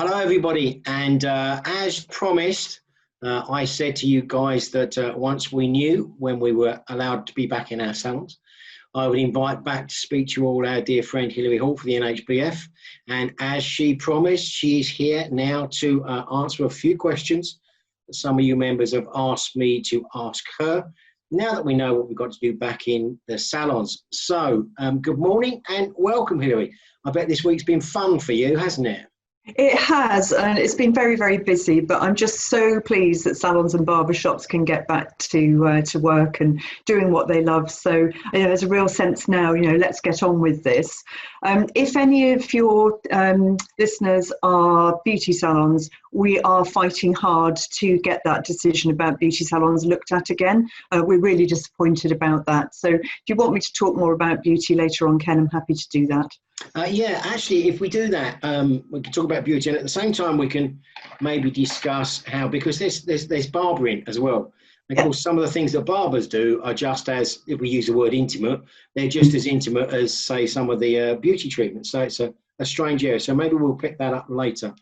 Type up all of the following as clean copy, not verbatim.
Hello, everybody. And as promised, I said to you guys that once we knew when we were allowed to be back in our salons, I would invite back to speak to you all our dear friend Hilary Hall for the NHBF. And as she promised, she is here now to answer a few questions that some of you members have asked me to ask her, now that we know what we've got to do back in the salons. So good morning and welcome, Hilary. I bet this week's been fun for you, hasn't it? It has, and it's been very, very busy, but I'm just so pleased that salons and barbershops can get back to work and doing what they love. So there's a real sense now, let's get on with this. If any of your listeners are beauty salons, we are fighting hard to get that decision about beauty salons looked at again. We're really disappointed about that. So if you want me to talk more about beauty later on, Ken, I'm happy to do that. Yeah, actually, if we do that, we can talk about beauty, and at the same time, we can maybe discuss how, because there's barbering as well. And of course, some of the things that barbers do are just as, if we use the word intimate, they're just as intimate as, say, some of the beauty treatments. So it's a strange area. So maybe we'll pick that up later.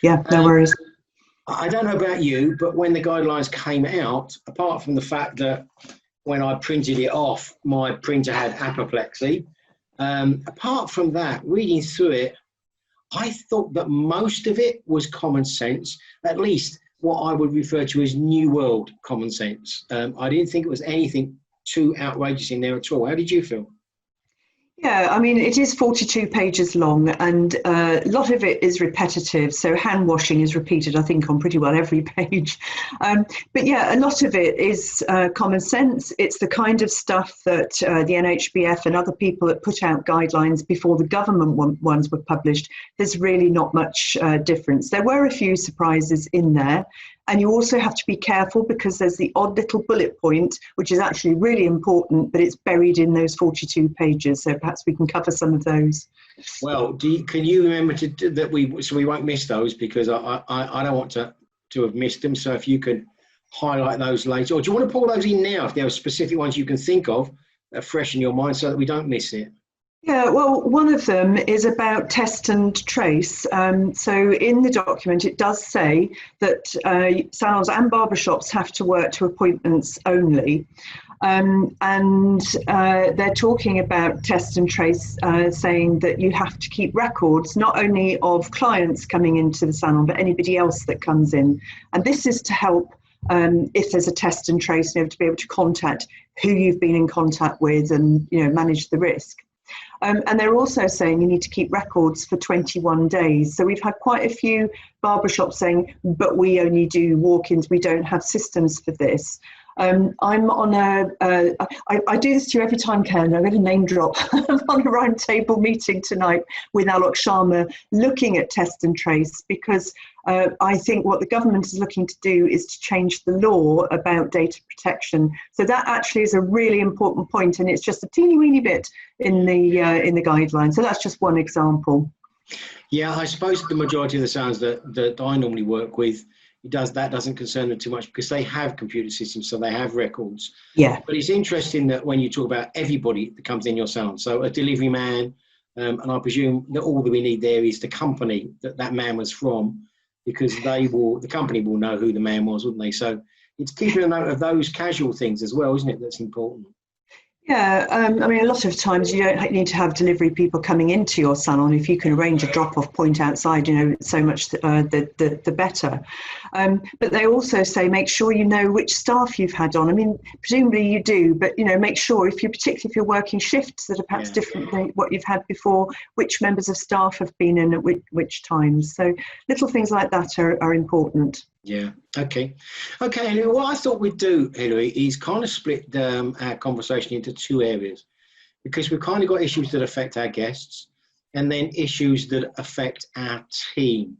Yeah, no worries. I don't know about you, but when the guidelines came out, apart from the fact that when I printed it off, my printer had apoplexy. Apart from that, reading through it, I thought that most of it was common sense, at least what I would refer to as New World common sense. I didn't think it was anything too outrageous in there at all. How did you feel? Yeah, I mean, it is 42 pages long, and a lot of it is repetitive. So hand washing is repeated, I think, on pretty well every page. But yeah, a lot of it is common sense. It's the kind of stuff that the NHBF and other people that put out guidelines before the government ones were published, there's really not much difference. There were a few surprises in there. And you also have to be careful because there's the odd little bullet point, which is actually really important, but it's buried in those 42 pages. So perhaps we can cover some of those. Well, can you remember so we won't miss those, because I don't want to have missed them. So if you can highlight those later, or do you want to pull those in now if there are specific ones you can think of that are fresh in your mind so that we don't miss it? Yeah, well, one of them is about test and trace. So in the document, it does say that salons and barbershops have to work to appointments only. And they're talking about test and trace, saying that you have to keep records, not only of clients coming into the salon, but anybody else that comes in. And this is to help if there's a test and trace, to be able to contact who you've been in contact with and, manage the risk. And they're also saying you need to keep records for 21 days. So we've had quite a few barbershops saying, but we only do walk-ins, we don't have systems for this. I'm on I do this to you every time, Ken. I'm going to name drop. I'm on a round table meeting tonight with Alok Sharma looking at test and trace, because I think what the government is looking to do is to change the law about data protection. So that actually is a really important point, and it's just a teeny weeny bit in the guidelines. So that's just one example. Yeah, I suppose the majority of the salons that I normally work with, that doesn't concern them too much because they have computer systems, so they have records. Yeah. But it's interesting that when you talk about everybody that comes in your salon, so a delivery man, and I presume that all that we need there is the company that man was from, because the company will know who the man was, wouldn't they? So it's keeping a note of those casual things as well, isn't it? That's important. Yeah, I mean, a lot of times you don't need to have delivery people coming into your salon. If you can arrange a drop-off point outside, so much the better. But they also say make sure you know which staff you've had on. I mean, presumably you do, but make sure particularly if you're working shifts that are perhaps different than what you've had before, which members of staff have been in at which times. So little things like that are important. Yeah. Okay. And what I thought we'd do, Hilary, is kind of split our conversation into two areas, because we've kind of got issues that affect our guests and then issues that affect our team.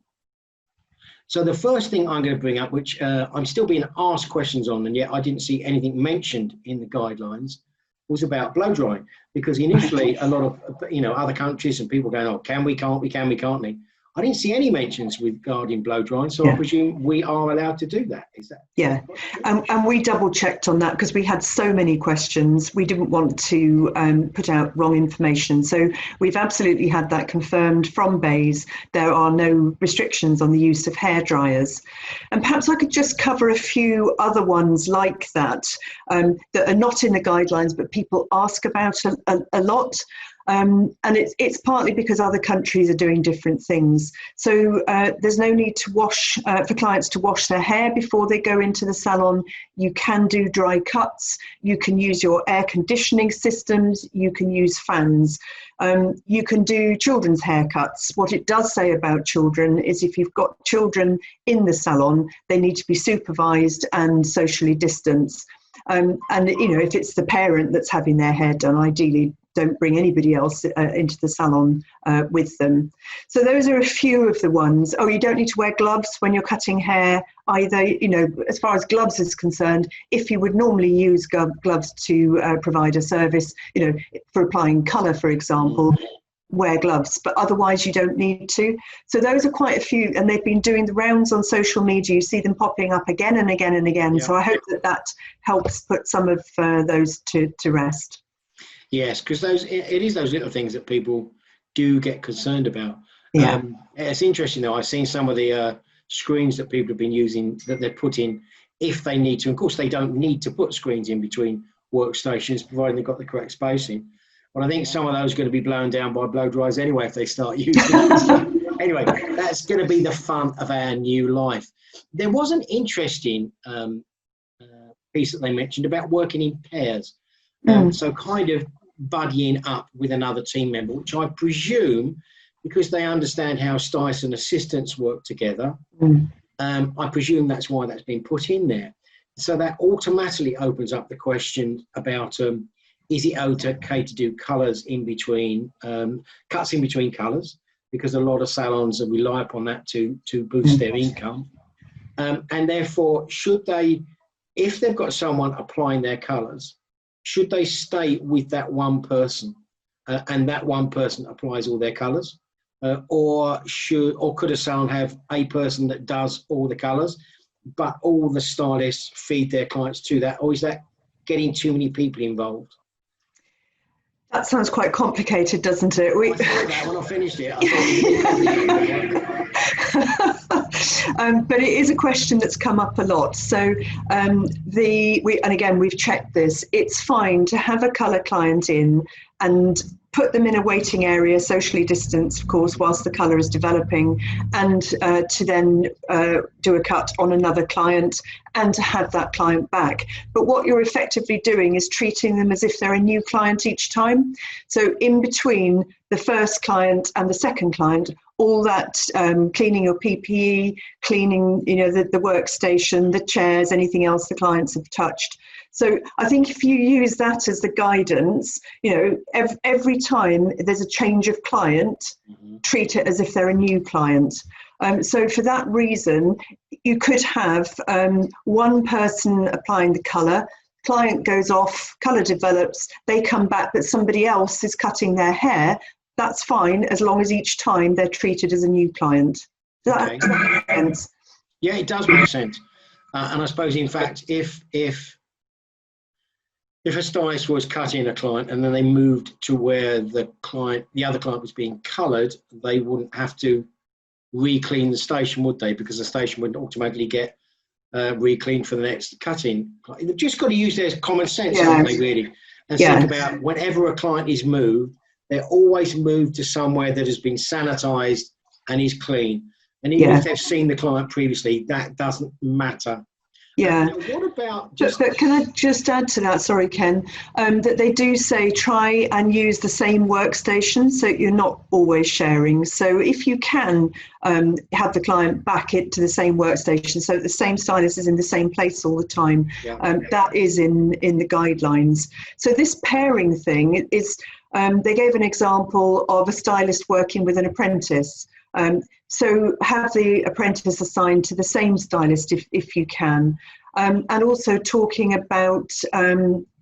So the first thing I'm going to bring up, which I'm still being asked questions on, and yet I didn't see anything mentioned in the guidelines, was about blow drying, because initially a lot of other countries and people going, oh, can we, can't we, can we, can't we? I didn't see any mentions regarding blow drying, so I presume we are allowed to do that. Is that? Yeah, and we double checked on that because we had so many questions. We didn't want to put out wrong information. So we've absolutely had that confirmed from BAYS. There are no restrictions on the use of hair dryers. And perhaps I could just cover a few other ones like that that are not in the guidelines, but people ask about a lot. And it's partly because other countries are doing different things. So there's no need to wash, for clients to wash their hair before they go into the salon. You can do dry cuts. You can use your air conditioning systems. You can use fans. You can do children's haircuts. What it does say about children is if you've got children in the salon, they need to be supervised and socially distanced. And, you know, if it's the parent that's having their hair done, ideally don't bring anybody else into the salon with them. So those are a few of the ones. Oh, you don't need to wear gloves when you're cutting hair either. You know, as far as gloves is concerned, if you would normally use gloves to provide a service, you know, for applying colour, for example, wear gloves, but otherwise you don't need to. So those are quite a few, and they've been doing the rounds on social media. You see them popping up again and again and again. So I hope that helps put some of those to rest. Yes, because it is those little things that people do get concerned about. Yeah. It's interesting though. I've seen some of the screens that people have been using that they're putting if they need to. Of course, they don't need to put screens in between workstations, providing they've got the correct spacing. But I think some of those are going to be blown down by blow dryers anyway if they start using them. So, anyway, that's going to be the fun of our new life. There was an interesting piece that they mentioned about working in pairs. So kind of buddying up with another team member, which I presume, because they understand how stylists and assistants work together, I presume that's why that's been put in there. So that automatically opens up the question about is it okay to do colours in between, cuts in between colours, because a lot of salons rely upon that to boost their income. And therefore, should they, if they've got someone applying their colours, should they stay with that one person and that one person applies all their colours? Or could a salon have a person that does all the colours, but all the stylists feed their clients to that? Or is that getting too many people involved? That sounds quite complicated, doesn't it? I thought that when I finished it. I thought but it is a question that's come up a lot. So and again, we've checked this. It's fine to have a colour client in and put them in a waiting area, socially distanced, of course, whilst the colour is developing, and to then do a cut on another client and to have that client back. But what you're effectively doing is treating them as if they're a new client each time. So in between the first client and the second client, all that cleaning your PPE, cleaning, you know, the workstation, the chairs, anything else the clients have touched. So I think if you use that as the guidance, you know, every time there's a change of client, treat it as if they're a new client. So for that reason, you could have one person applying the colour, client goes off, colour develops, they come back, but somebody else is cutting their hair. That's fine, as long as each time they're treated as a new client. Does that make sense? Yeah, it does make sense. And I suppose, in fact, if a stylist was cutting a client and then they moved to where the other client was being coloured, they wouldn't have to re-clean the station, would they? Because the station would automatically get re-cleaned for the next cutting. They've just got to use their common sense, haven't they, really? And think about whenever a client is moved, they're always moved to somewhere that has been sanitised and is clean. And even if they've seen the client previously, that doesn't matter. Yeah. What about but can I just add to that, sorry, Ken, that they do say try and use the same workstation so you're not always sharing. So if you can have the client back into the same workstation so the same stylist is in the same place all the time, that is in the guidelines. So this pairing thing is, they gave an example of a stylist working with an apprentice. So have the apprentice assigned to the same stylist if you can. And also talking about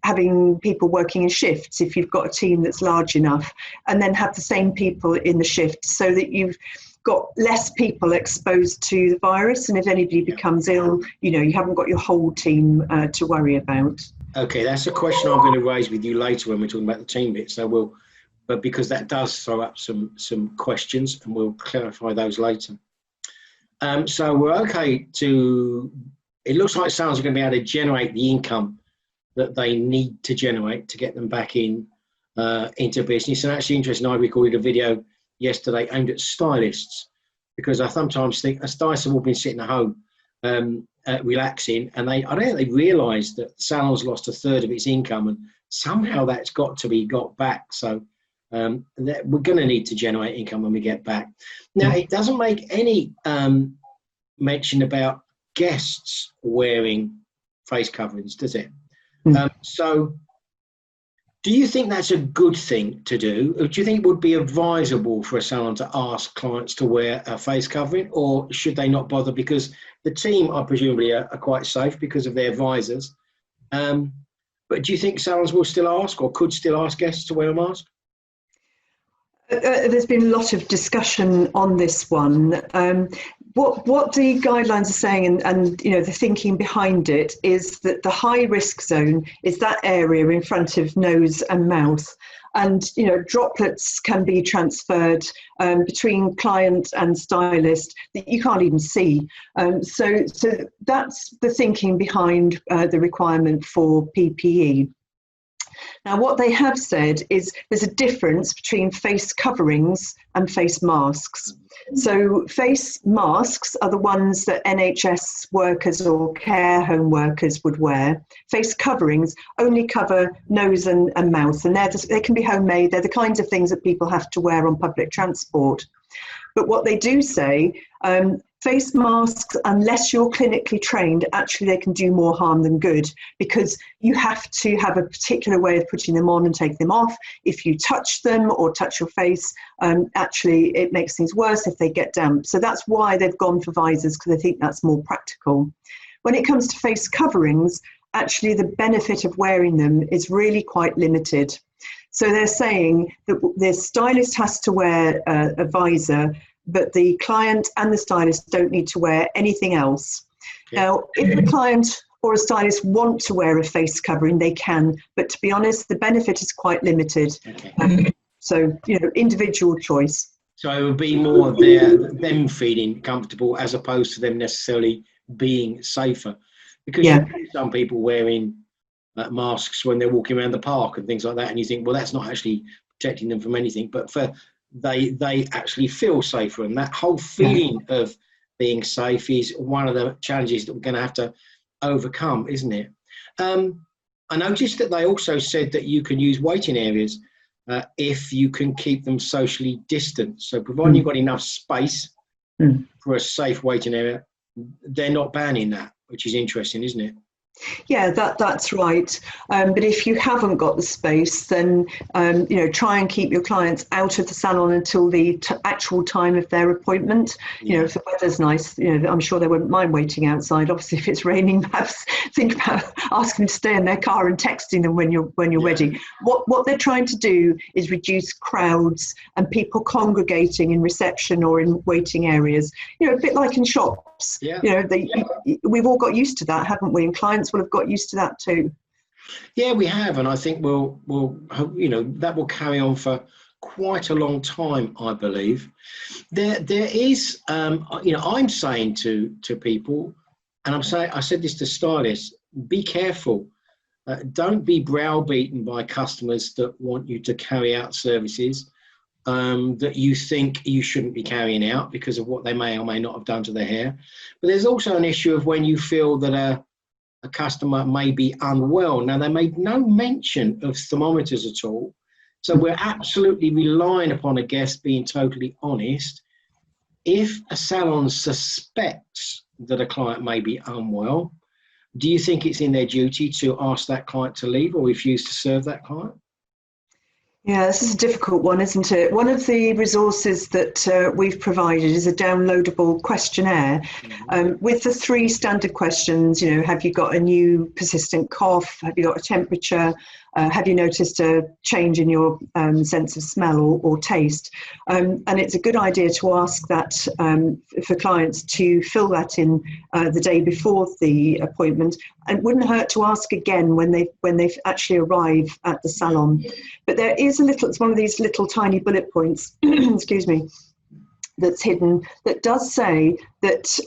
having people working in shifts if you've got a team that's large enough, and then have the same people in the shift so that got less people exposed to the virus, and if anybody becomes ill, you haven't got your whole team to worry about. Okay, that's a question I'm going to raise with you later when we're talking about the team bit. So but because that does throw up some questions, and we'll clarify those later. So we're okay to. It looks like salons are going to be able to generate the income that they need to generate to get them back into business. And actually interesting, I recorded a video yesterday aimed at stylists, because I sometimes think stylists have all been sitting at home relaxing, and I don't think they realised that salons lost a third of its income, and somehow that's got to be got back. So we're going to need to generate income when we get back. Now, it doesn't make any mention about guests wearing face coverings, does it? So do you think that's a good thing to do? Or do you think it would be advisable for a salon to ask clients to wear a face covering, or should they not bother because the team are presumably are quite safe because of their visors? But do you think salons will still ask, or could still ask guests to wear a mask? There's been a lot of discussion on this one. What the guidelines are saying, and the thinking behind it, is that the high risk zone is that area in front of nose and mouth, and droplets can be transferred between client and stylist that you can't even see. So that's the thinking behind the requirement for PPE. Now, what they have said is there's a difference between face coverings and face masks. So face masks are the ones that NHS workers or care home workers would wear. Face coverings only cover nose and mouth, and they can be homemade. They're the kinds of things that people have to wear on public transport. But what they do say, face masks, unless you're clinically trained, actually they can do more harm than good, because you have to have a particular way of putting them on and take them off. If you touch them or touch your face, actually it makes things worse if they get damp. So that's why they've gone for visors, because I think that's more practical. When it comes to face coverings, actually the benefit of wearing them is really quite limited. So they're saying that the stylist has to wear a visor, but the client and the stylist don't need to wear anything else. Okay. Now, if the client or a stylist want to wear a face covering, they can, but to be honest, the benefit is quite limited. Okay. So, individual choice. So it would be more them feeling comfortable as opposed to them necessarily being safer. Because you see some people wearing masks when they're walking around the park and things like that, and you think, well, that's not actually protecting them from anything, but they actually feel safer, and that whole feeling of being safe is one of the challenges that we're going to have to overcome, isn't it? I noticed that they also said that you can use waiting areas if you can keep them socially distant. So providing you've got enough space for a safe waiting area, they're not banning that, which is interesting, isn't it? Yeah, that's right. But if you haven't got the space, then try and keep your clients out of the salon until the actual time of their appointment. If the weather's nice, I'm sure they wouldn't mind waiting outside. Obviously, if it's raining, perhaps think about asking them to stay in their car and texting them when you're ready. What they're trying to do is reduce crowds and people congregating in reception or in waiting areas. A bit like in shops. We've all got used to that, haven't we? And clients will have got used to that too. Yeah, we have, and I think we'll that will carry on for quite a long time, I believe. There is, I'm saying to people, and I said this to stylists: be careful. Don't be browbeaten by customers that want you to carry out services that you think you shouldn't be carrying out because of what they may or may not have done to their hair. But there's also an issue of when you feel that a customer may be unwell. Now, they made no mention of thermometers at all. So we're absolutely relying upon a guest being totally honest. If a salon suspects that a client may be unwell, do you think it's in their duty to ask that client to leave or refuse to serve that client? Yeah, this is a difficult one, isn't it? One of the resources that we've provided is a downloadable questionnaire with the 3 standard questions. Have you got a new persistent cough? Have you got a temperature? have you noticed a change in your sense of smell or taste? And it's a good idea to ask that for clients to fill that in the day before the appointment. And it wouldn't hurt to ask again when they actually arrive at the salon. But there is it's one of these little tiny bullet points, excuse me, that's hidden, that does say that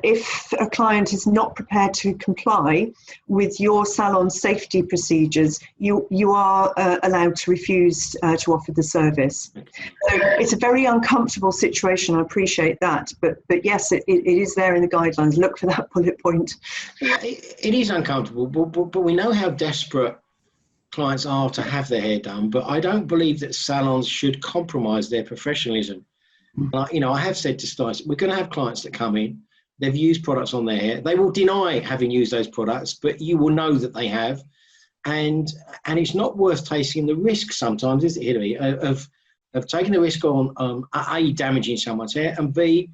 if a client is not prepared to comply with your salon safety procedures, you are allowed to refuse to offer the service. So it's a very uncomfortable situation, I appreciate that, but yes, it is there in the guidelines. Look for that bullet point. Yeah, it is uncomfortable, but we know how desperate clients are to have their hair done, but I don't believe that salons should compromise their professionalism. I have said to stylists, we're going to have clients that come in, they've used products on their hair, they will deny having used those products, but you will know that they have, and it's not worth taking the risk sometimes, is it, Hilary, of taking the risk on A, damaging someone's hair, and B,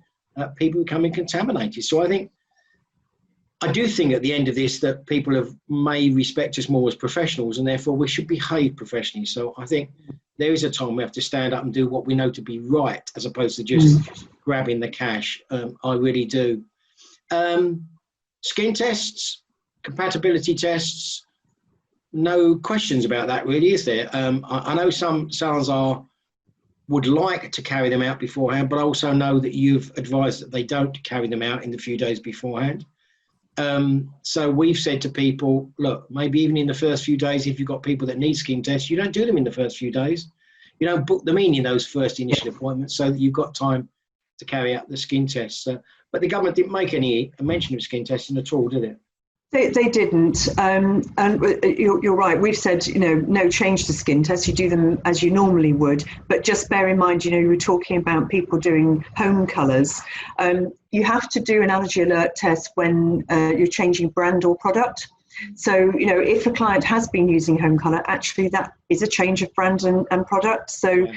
people becoming contaminated. So I do think at the end of this that people may respect us more as professionals, and therefore we should behave professionally. So I think there is a time we have to stand up and do what we know to be right, as opposed to just grabbing the cash. I really do. Skin tests, compatibility tests, no questions about that really, is there? I know some salons would like to carry them out beforehand, but I also know that you've advised that they don't carry them out in the few days beforehand. So we've said to people, look, maybe even in the first few days, if you've got people that need skin tests, you don't do them in the first few days. You don't book them in those first initial appointments so that you've got time to carry out the skin tests. But the government didn't make any mention of skin testing at all, did it? They didn't, and you're right. We've said, no change to skin tests. You do them as you normally would, but just bear in mind, you were talking about people doing home colours. You have to do an allergy alert test when you're changing brand or product. So, if a client has been using home colour, actually that is a change of brand and product. So,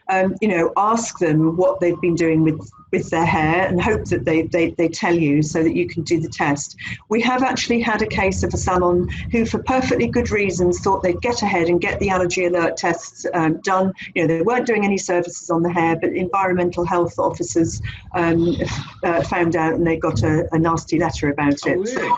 ask them what they've been doing with their hair and hope that they tell you so that you can do the test. We have actually had a case of a salon who, for perfectly good reasons, thought they'd get ahead and get the allergy alert tests done. They weren't doing any services on the hair, but environmental health officers found out, and they got a nasty letter about it. Oh, really?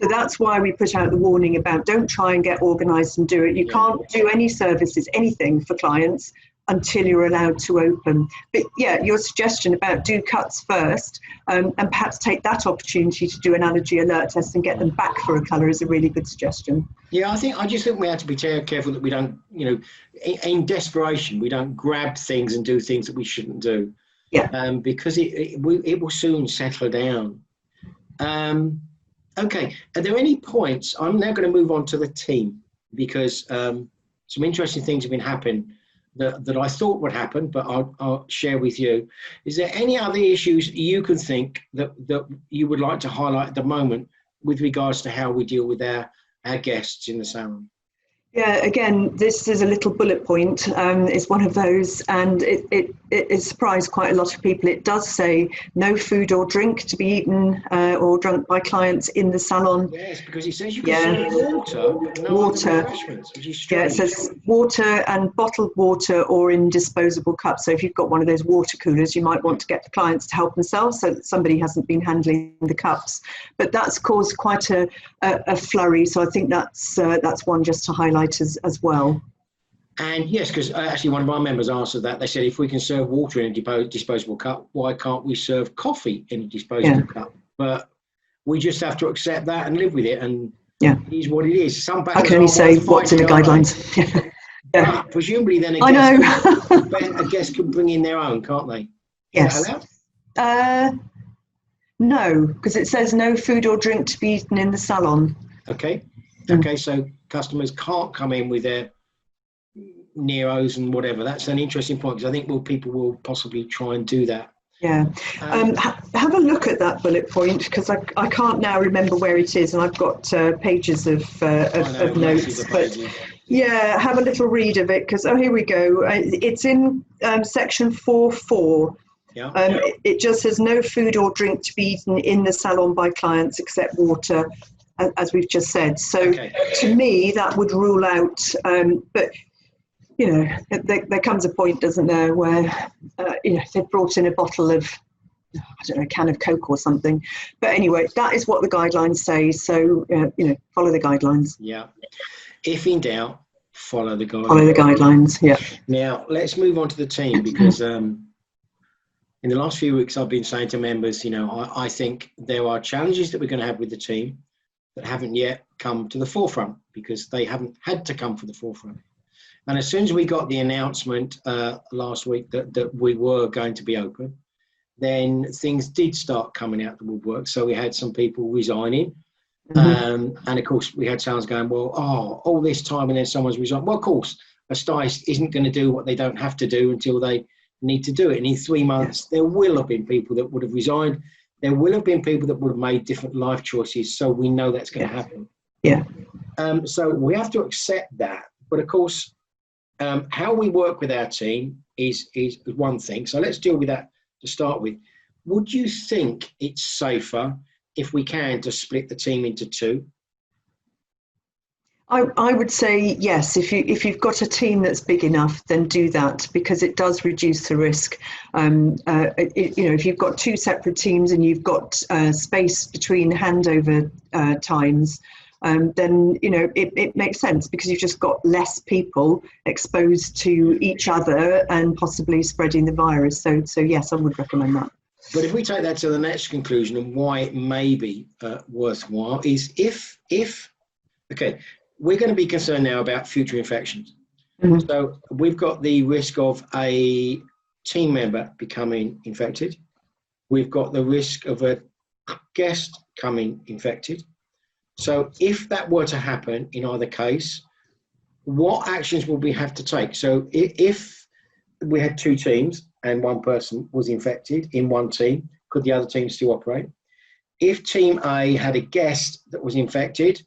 So that's why we put out the warning about don't try and get organised and do it. You can't do any services, anything for clients until you're allowed to open. But yeah, your suggestion about do cuts first and perhaps take that opportunity to do an allergy alert test and get them back for a colour is a really good suggestion. Yeah, I just think we have to be careful that we don't, in desperation, we don't grab things and do things that we shouldn't do. Yeah. Because it will soon settle down. Okay, are there any points? I'm now going to move on to the team because some interesting things have been happening that I thought would happen, but I'll share with you. Is there any other issues you can think that you would like to highlight at the moment with regards to how we deal with our guests in the salon? Yeah, again, this is a little bullet point. It's one of those, and it surprised quite a lot of people. It does say no food or drink to be eaten or drunk by clients in the salon. Yes, because it says you can serve water, but no other refreshments, which is strange. Yeah, it says water and bottled water or in disposable cups. So if you've got one of those water coolers, you might want to get the clients to help themselves so that somebody hasn't been handling the cups. But that's caused quite a flurry. So I think that's one just to highlight as well. And yes, because actually one of our members answered that. They said if we can serve water in a disposable cup, why can't we serve coffee in a disposable cup? But we just have to accept that and live with it, and it is what it is. Some I can only say what's in the guidelines. But presumably then a guest can bring in their own, can't they? Yes. No, because it says no food or drink to be eaten in the salon. Okay, so customers can't come in with their Neros and whatever. That's an interesting point because I think people will possibly try and do that. Yeah. Have a look at that bullet point because I can't now remember where it is, and I've got pages of notes. But yeah, have a little read of it because here we go. It's in section 4.4. Yeah. It just says no food or drink to be eaten in the salon by clients except water. as we've just said. So Okay. to me, that would rule out, but there comes a point, doesn't there, where, they've brought in a bottle of, I don't know, a can of Coke or something. But anyway, that is what the guidelines say. So, follow the guidelines. Yeah. If in doubt, follow the guidelines. Follow the guidelines, yeah. Now, let's move on to the team, because in the last few weeks, I've been saying to members, I think there are challenges that we're going to have with the team that haven't yet come to the forefront, because they haven't had to come to the forefront. And as soon as we got the announcement last week that we were going to be open, then things did start coming out the woodwork. So we had some people resigning. And of course, we had someone going, well, all this time and then someone's resigned. Well, of course, a stylist isn't going to do what they don't have to do until they need to do it. And in 3 months, there will have been people that would have resigned. There will have been people that would have made different life choices. So we know that's going to happen. Yeah. So we have to accept that. But of course, how we work with our team is one thing. So let's deal with that to start with. Would you think it's safer, if we can, to split the team into two? I would say yes. If you've got a team that's big enough, then do that, because it does reduce the risk. If you've got two separate teams and you've got space between handover times, then it makes sense, because you've just got less people exposed to each other and possibly spreading the virus. So yes, I would recommend that. But if we take that to the next conclusion, and why it may be worthwhile, is if we're going to be concerned now about future infections. Mm-hmm. So we've got the risk of a team member becoming infected. We've got the risk of a guest coming infected. So if that were to happen in either case, what actions will we have to take? So if we had two teams and one person was infected in one team, could the other team still operate? If team A had a guest that was infected,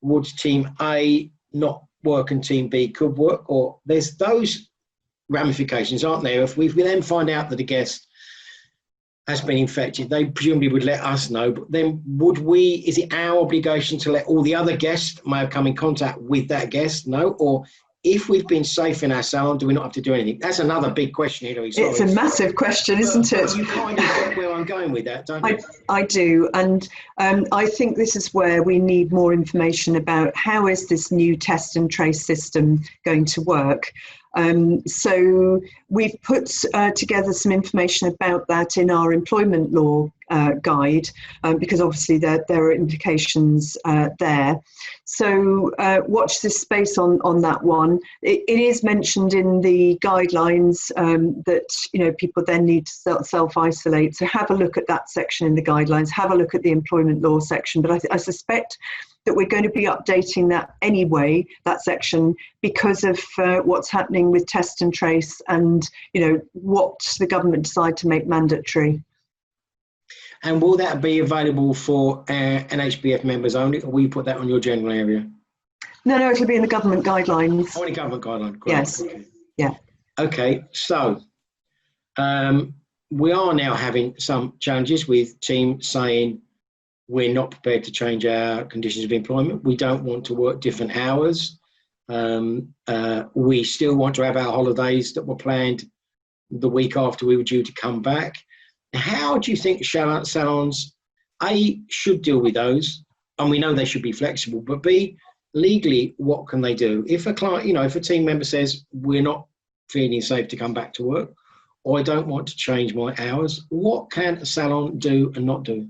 would team A not work and team B could work? Or there's those ramifications, aren't there? If we then find out that a guest has been infected, they presumably would let us know, but then is it our obligation to let all the other guests may have come in contact with that guest? No? Or if we've been safe in our salon, do we not have to do anything? That's another big question, Hilary. Sorry. It's a massive question, isn't it? You kind of get where I'm going with that, don't you? I do. And I think this is where we need more information about how is this new test and trace system going to work. So we've put together some information about that in our employment law guide, because obviously there are implications there. So watch this space on that one. It is mentioned in the guidelines that people then need to self-isolate. So have a look at that section in the guidelines. Have a look at the employment law section. But I suspect that we're going to be updating that anyway, that section, because of what's happening with test and trace and, what the government decide to make mandatory. And will that be available for NHBF members only, or will you put that on your general area? No, it'll be in the government guidelines. Only government guidelines. Great. Yes. Okay. Yeah. Okay, so we are now having some challenges with teams saying, we're not prepared to change our conditions of employment. We don't want to work different hours. We still want to have our holidays that were planned the week after we were due to come back. How do you think salons, A, should deal with those? And we know they should be flexible, but B, legally, what can they do? If a client, if a team member says, we're not feeling safe to come back to work, or I don't want to change my hours, what can a salon do and not do?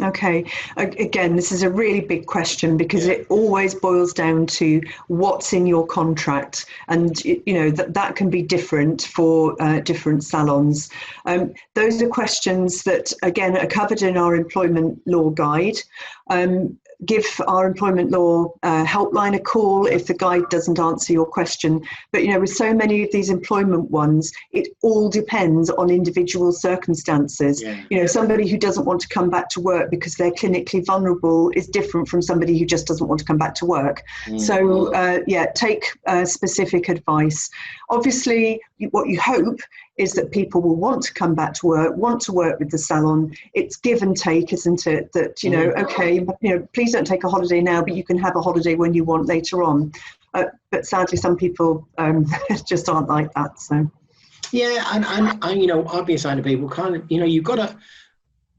Okay, again, this is a really big question, because it always boils down to what's in your contract, and that can be different for different salons. Those are questions that, again, are covered in our employment law guide. Give our employment law helpline a call if the guide doesn't answer your question. But, with so many of these employment ones, it all depends on individual circumstances. Yeah. Somebody who doesn't want to come back to work because they're clinically vulnerable is different from somebody who just doesn't want to come back to work. Mm-hmm. So, take specific advice. Obviously, what you hope is that people will want to come back to work, want to work with the salon. It's give and take, isn't it? That, okay, please don't take a holiday now, but you can have a holiday when you want later on. But sadly, some people just aren't like that. So. Yeah, and I've been saying to people, you've got to,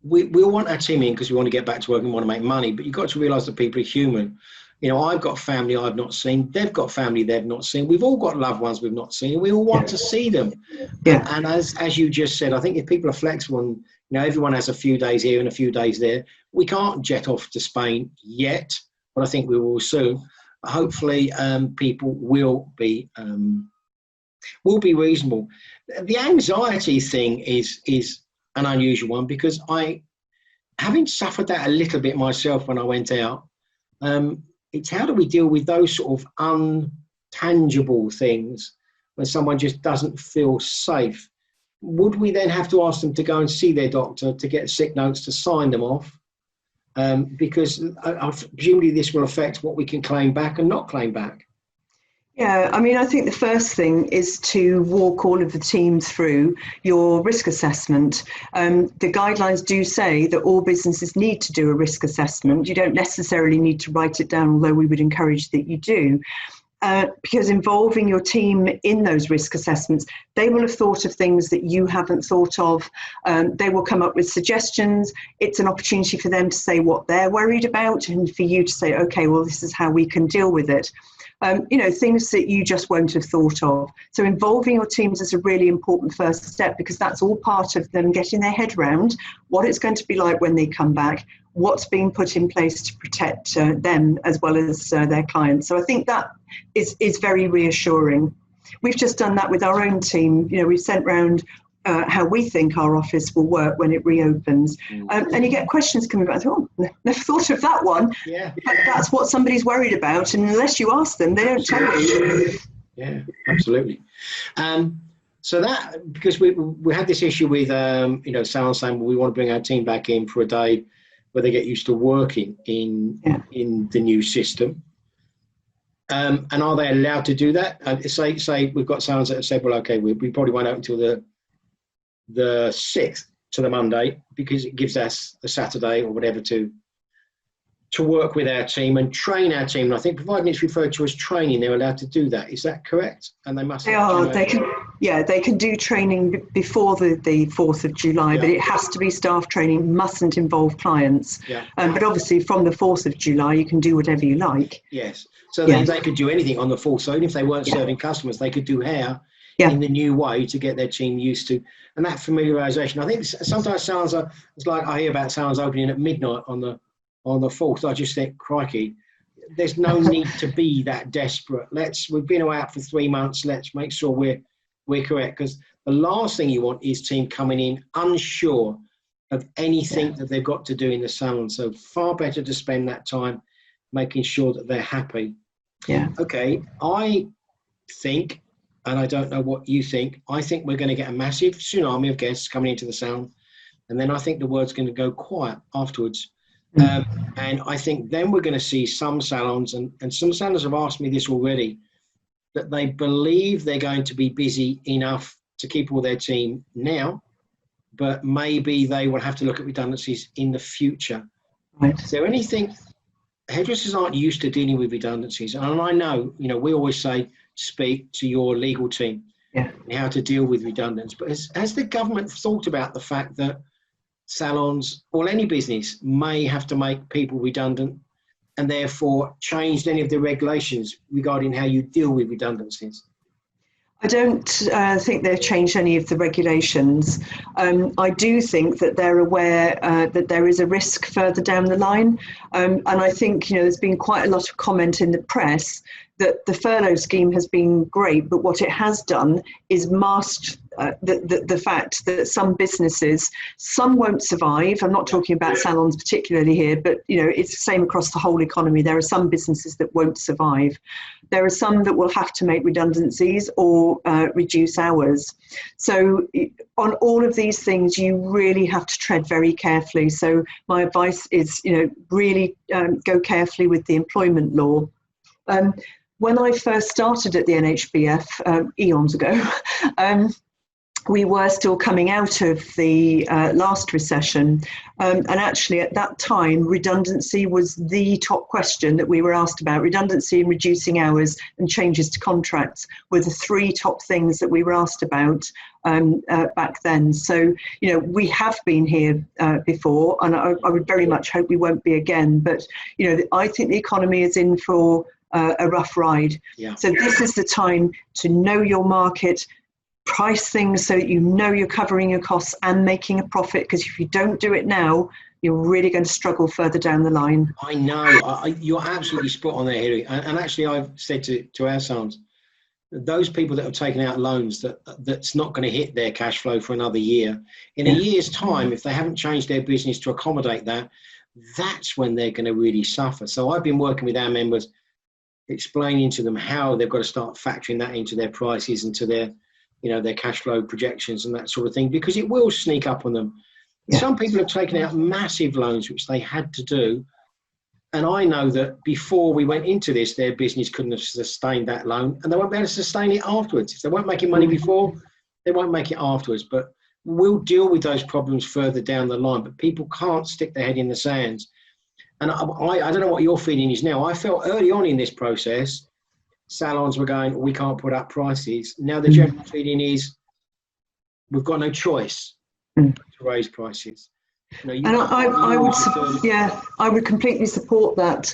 we all want our team in because we want to get back to work and want to make money, but you've got to realise that people are human. I've got family I've not seen. They've got family they've not seen. We've all got loved ones we've not seen. We all want to see them. Yeah. And as you just said, I think if people are flexible and, everyone has a few days here and a few days there, we can't jet off to Spain yet, but I think we will soon. Hopefully, people will be reasonable. The anxiety thing is an unusual one because having suffered that a little bit myself when I went out, it's how do we deal with those sort of untangible things when someone just doesn't feel safe? Would we then have to ask them to go and see their doctor to get sick notes to sign them off? Because presumably this will affect what we can claim back and not claim back. Yeah, I think the first thing is to walk all of the team through your risk assessment. The guidelines do say that all businesses need to do a risk assessment. You don't necessarily need to write it down, although we would encourage that you do. Because involving your team in those risk assessments, they will have thought of things that you haven't thought of. They will come up with suggestions. It's an opportunity for them to say what they're worried about and for you to say, okay, well, this is how we can deal with it. Things that you just won't have thought of. So involving your teams is a really important first step because that's all part of them getting their head around what it's going to be like when they come back, what's being put in place to protect them as well as their clients. So I think that is very reassuring. We've just done that with our own team. We've sent round how we think our office will work when it reopens. And you get questions coming back, never thought of that one. Yeah. But that's what somebody's worried about. And unless you ask them, they don't tell you. Yeah, absolutely. So that, because we had this issue with, Salon saying, well, we want to bring our team back in for a day where they get used to working in the new system. And are they allowed to do that? Say we've got salons that have said, well, okay, we probably won't open until the 6th to the Monday because it gives us the Saturday or whatever to work with our team and train our team. And I think providing it's referred to as training, they're allowed to do that. Is that correct? And they must. They are. They can do training before the 4th of July, but it has to be staff training, mustn't involve clients. Yeah. But obviously from the 4th of July, you can do whatever you like. Yes. So they could do anything on the 4th. So even if they weren't serving customers, they could do hair in the new way to get their team used to. And that familiarisation, I think sometimes salons it's like I hear about salons opening at midnight on the 4th. I just think, crikey, there's no need to be that desperate. We've been out for 3 months. Let's make sure we're correct, because the last thing you want is team coming in unsure of anything that they've got to do in the salon. So far better to spend that time making sure that they're happy. Yeah. Okay, I think, and I don't know what you think, I think we're going to get a massive tsunami of guests coming into the salon, and then I think the word's going to go quiet afterwards. And I think then we're going to see some salons, and some salons have asked me this already, that they believe they're going to be busy enough to keep all their team now, but maybe they will have to look at redundancies in the future. Right. Is there anything? Hairdressers aren't used to dealing with redundancies, and I know, we always say speak to your legal team and how to deal with redundancies. But has the government thought about the fact that salons or any business may have to make people redundant, and therefore changed any of the regulations regarding how you deal with redundancies? I don't think they've changed any of the regulations. I do think that they're aware that there is a risk further down the line. And I think, there's been quite a lot of comment in the press that the furlough scheme has been great, but what it has done is masked the fact that some businesses, some won't survive. I'm not talking about salons particularly here, but it's the same across the whole economy. There are some businesses that won't survive. There are some that will have to make redundancies or reduce hours. So on all of these things, you really have to tread very carefully. So my advice is, really go carefully with the employment law. When I first started at the NHBF eons ago, we were still coming out of the last recession. And actually at that time, redundancy was the top question that we were asked about. Redundancy and reducing hours and changes to contracts were the three top things that we were asked about back then. So, you know, we have been here before, and I would very much hope we won't be again. But, you know, I think the economy is in for a rough ride. Yeah. So this is the time to know your market, price things so that you know you're covering your costs and making a profit, because if you don't do it now, you're really going to struggle further down the line. I know. You're absolutely spot on there, Hilary. And actually, I've said to our sons, those people that have taken out loans that's not going to hit their cash flow for another year. In a year's time, if they haven't changed their business to accommodate that, that's when they're going to really suffer. So I've been working with our members, explaining to them how they've got to start factoring that into their prices and to their, you know, their cash flow projections and that sort of thing, because it will sneak up on them. Yeah. Some people have taken out massive loans, which they had to do. And I know that before we went into this, their business couldn't have sustained that loan, and they won't be able to sustain it afterwards. If they weren't making money before, they won't make it afterwards. But we'll deal with those problems further down the line, but people can't stick their head in the sands. And I don't know what your feeling is now. I felt early on in this process, salons were going, we can't put up prices. Now the general feeling is we've got no choice to raise prices. You know, I would completely support that.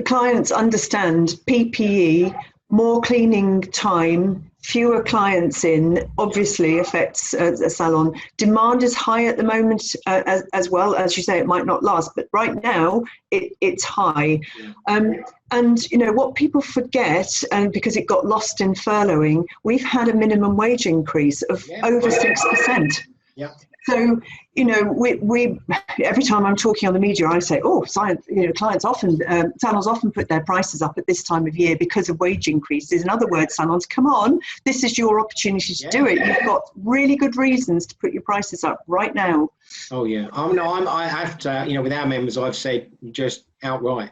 Clients understand PPE, more cleaning time, fewer clients in, obviously affects a salon. Demand is high at the moment as well. As you say, it might not last, but right now it's high. And you know what people forget, and because it got lost in furloughing, we've had a minimum wage increase of over 6%. Yeah. So, you know, we every time I'm talking on the media, I say, clients often, salons often put their prices up at this time of year because of wage increases. In other words, salons, come on, this is your opportunity to do it. You've got really good reasons to put your prices up right now. Oh yeah, I have to, you know, with our members, I've said just outright,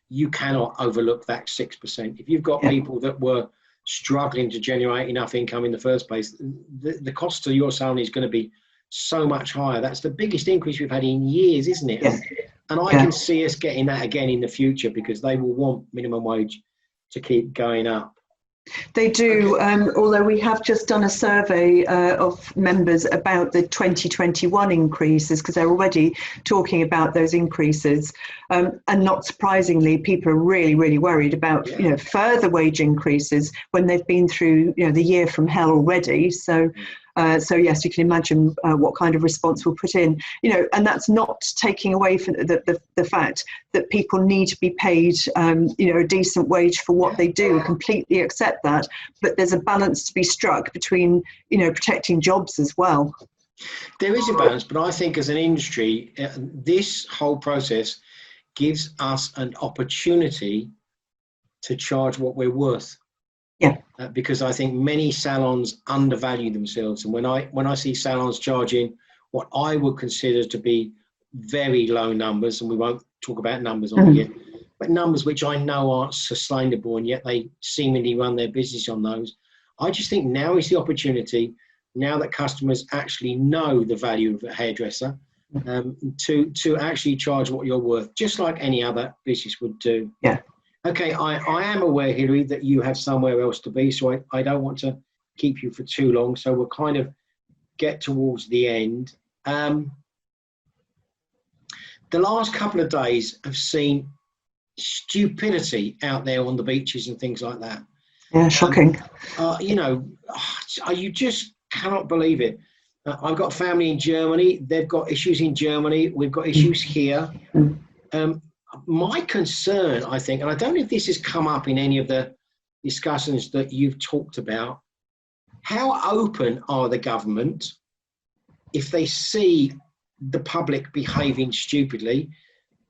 you cannot overlook that 6%. If you've got people that were struggling to generate enough income in the first place, the cost to your salon is going to be so much higher. That's the biggest increase we've had in years, isn't it? Yeah. And I can see us getting that again in the future, because they will want minimum wage to keep going up. They do, although we have just done a survey of members about the 2021 increases, because they're already talking about those increases. And not surprisingly, people are really, really worried about further wage increases when they've been through the year from hell already. So yes, you can imagine what kind of response we'll put in. And that's not taking away from the fact that people need to be paid, a decent wage for what they do. I completely accept that, but there's a balance to be struck between, protecting jobs as well. There is a balance, but I think as an industry, this whole process gives us an opportunity to charge what we're worth. Yeah. Because I think many salons undervalue themselves, and when I see salons charging what I would consider to be very low numbers, and we won't talk about numbers on here, but numbers which I know aren't sustainable, and yet they seemingly run their business on those. I just think now is the opportunity, now that customers actually know the value of a hairdresser, to actually charge what you're worth, just like any other business would do. Yeah. Okay, I am aware, Hilary, that you have somewhere else to be, so I don't want to keep you for too long, so we'll kind of get towards the end. The last couple of days have seen stupidity out there on the beaches and things like that. Yeah, shocking. You just cannot believe it. I've got family in Germany. They've got issues in Germany. We've got issues here. My concern, I think, and I don't know if this has come up in any of the discussions that you've talked about, how open are the government if they see the public behaving stupidly?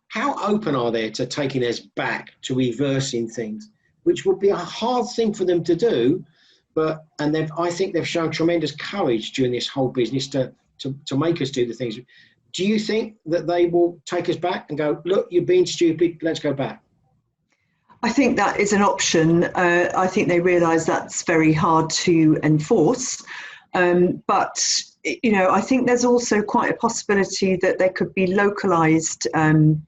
How open are they to taking us back, to reversing things, which would be a hard thing for them to do, I think they've shown tremendous courage during this whole business to make us do the things. Do you think that they will take us back and go, look, you're being stupid, let's go back? I think that is an option. I think they realise that's very hard to enforce. But, you know, I think there's also quite a possibility that there could be localised, you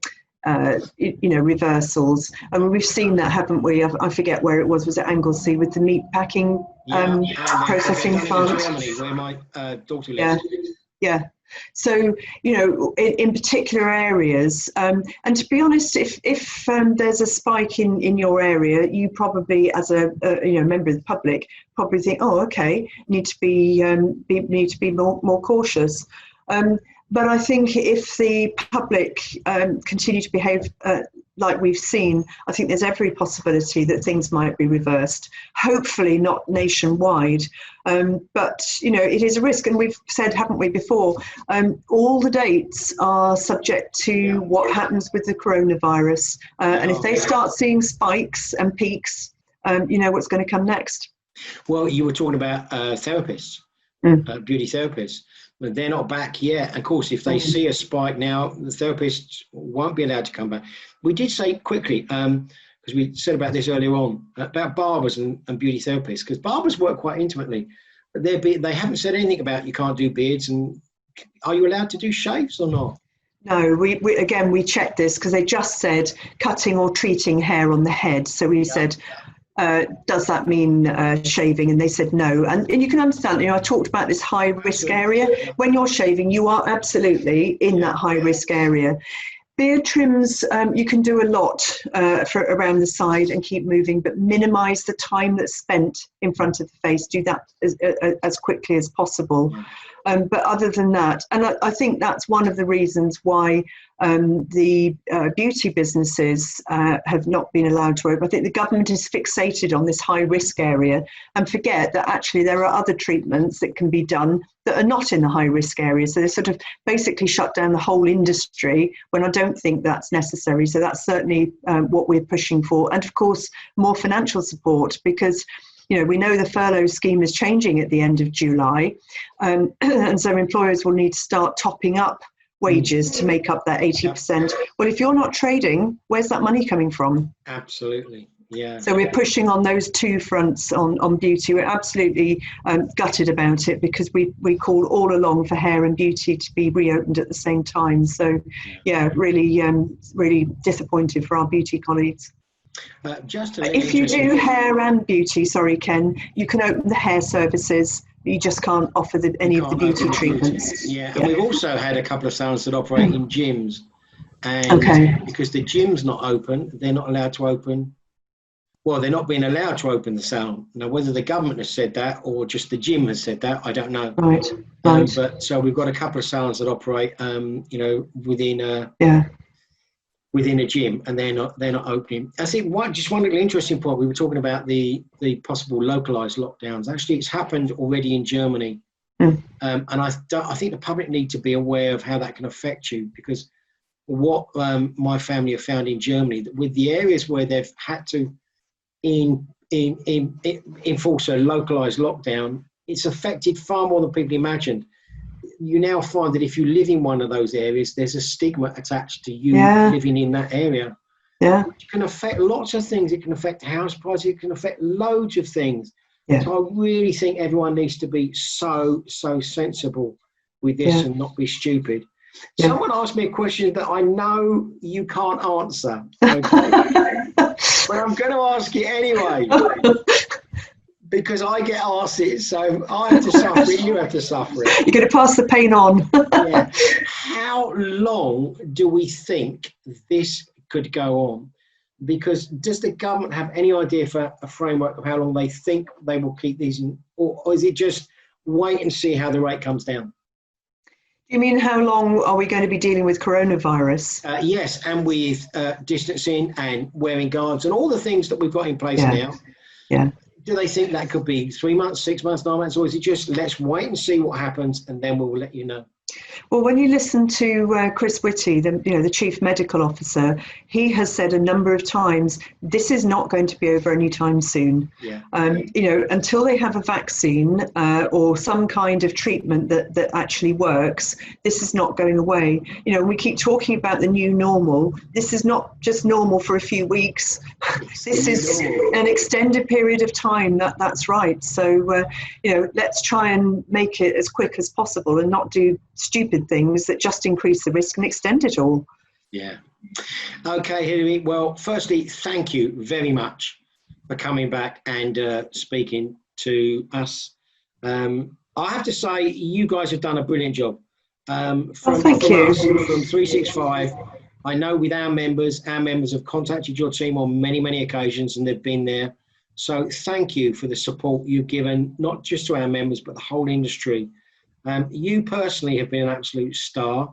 know, reversals. I mean, we've seen that, haven't we? I forget where it was it Anglesey with the meat packing processing plant? Germany, where my daughter lives. Yeah, yeah. So, you know, in particular areas, and to be honest, if there's a spike in your area, you probably, as a you know, member of the public, probably think, oh, okay, need to be more cautious. But I think if the public continue to behave like we've seen, I think there's every possibility that things might be reversed. Hopefully not nationwide, but you know, it is a risk, and we've said, haven't we, before? All the dates are subject to what happens with the coronavirus, and if they start seeing spikes and peaks, you know what's going to come next. Well, you were talking about therapists, beauty therapists. But they're not back yet. Of course, if they see a spike now, the therapists won't be allowed to come back. We did say quickly, because we said about this earlier on, about barbers and beauty therapists, because barbers work quite intimately. But they haven't said anything about you can't do beards. And are you allowed to do shaves or not? No, we checked this because they just said cutting or treating hair on the head. So we said, does that mean shaving? And they said no. And you can understand, you know, I talked about this high risk area. When you're shaving, you are absolutely in that high risk area. Beard trims, you can do a lot for around the side and keep moving, but minimize the time that's spent in front of the face. Do that as quickly as possible. But other than that, and I think that's one of the reasons why the beauty businesses have not been allowed to open. I think the government is fixated on this high risk area and forget that actually there are other treatments that can be done that are not in the high risk area. So they sort of basically shut down the whole industry when I don't think that's necessary. So that's certainly what we're pushing for. And of course, more financial support, because you know, we know the furlough scheme is changing at the end of July, and so employers will need to start topping up wages to make up that 80%. Well, if you're not trading, where's that money coming from? Absolutely, yeah. So we're pushing on those two fronts on beauty. We're absolutely gutted about it because we called all along for hair and beauty to be reopened at the same time. So, yeah, really disappointed for our beauty colleagues. If you do hair and beauty, sorry Ken, you can open the hair services. You just can't offer any of the beauty treatments. Yeah, and we've also had a couple of salons that operate in gyms, and because the gym's not open, they're not allowed to open. Well, they're not being allowed to open the salon. Now, whether the government has said that or just the gym has said that, I don't know. Right. But so we've got a couple of salons that operate, you know, within a gym, and they're not opening. I think just one little interesting point, we were talking about the possible localized lockdowns. Actually, it's happened already in Germany. And I think the public need to be aware of how that can affect you, because what my family have found in Germany, that with the areas where they've had to enforce a localized lockdown, it's affected far more than people imagined. You now find that if you live in one of those areas, there's a stigma attached to you living in that area. Yeah. Which can affect lots of things. It can affect house prices. It can affect loads of things. Yeah. So I really think everyone needs to be so sensible with this and not be stupid. Yeah. Someone asked me a question that I know you can't answer, okay? But I'm going to ask it anyway. Because I get asked it, so I have to suffer it, you have to suffer it. You're going to pass the pain on. Yeah. How long do we think this could go on? Because does the government have any idea for a framework of how long they think they will keep these in, or is it just wait and see how the rate comes down? You mean how long are we going to be dealing with coronavirus? Yes, and with distancing and wearing guards and all the things that we've got in place now. Yeah. Do they think that could be 3 months, 6 months, 9 months, or is it just let's wait and see what happens and then we'll let you know? Well, when you listen to Chris Whitty, the chief medical officer, he has said a number of times, this is not going to be over anytime soon. Yeah. Until they have a vaccine or some kind of treatment that actually works, this is not going away. We keep talking about the new normal. This is not just normal for a few weeks. This is an extended period of time. That's right. So, let's try and make it as quick as possible and not do stupid things that just increase the risk and extend it all. Yeah. Okay, Hilary. Well, firstly, thank you very much for coming back and speaking to us. I have to say, you guys have done a brilliant job. Thank you. From 365, I know with our members have contacted your team on many, many occasions and they've been there. So thank you for the support you've given, not just to our members, but the whole industry. You personally have been an absolute star.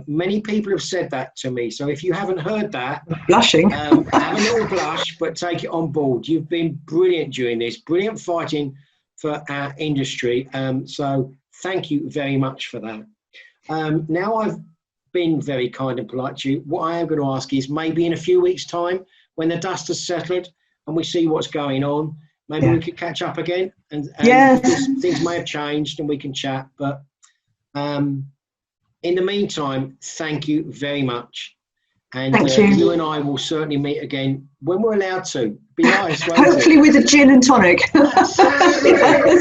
Many people have said that to me. So if you haven't heard that, blushing, have a little blush, but take it on board. You've been brilliant during this, brilliant fighting for our industry. So thank you very much for that. Now I've been very kind and polite to you. What I am going to ask is maybe in a few weeks' time, when the dust has settled and we see what's going on, maybe we could catch up again and things may have changed and we can chat. But in the meantime, thank you very much. And you and I will certainly meet again when we're allowed to. Be nice. Hopefully with a gin and tonic.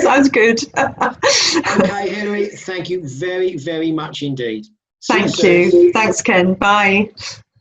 Sounds good. Okay, Hilary, thank you very, very much indeed. Thank you. Thanks, Ken. Bye.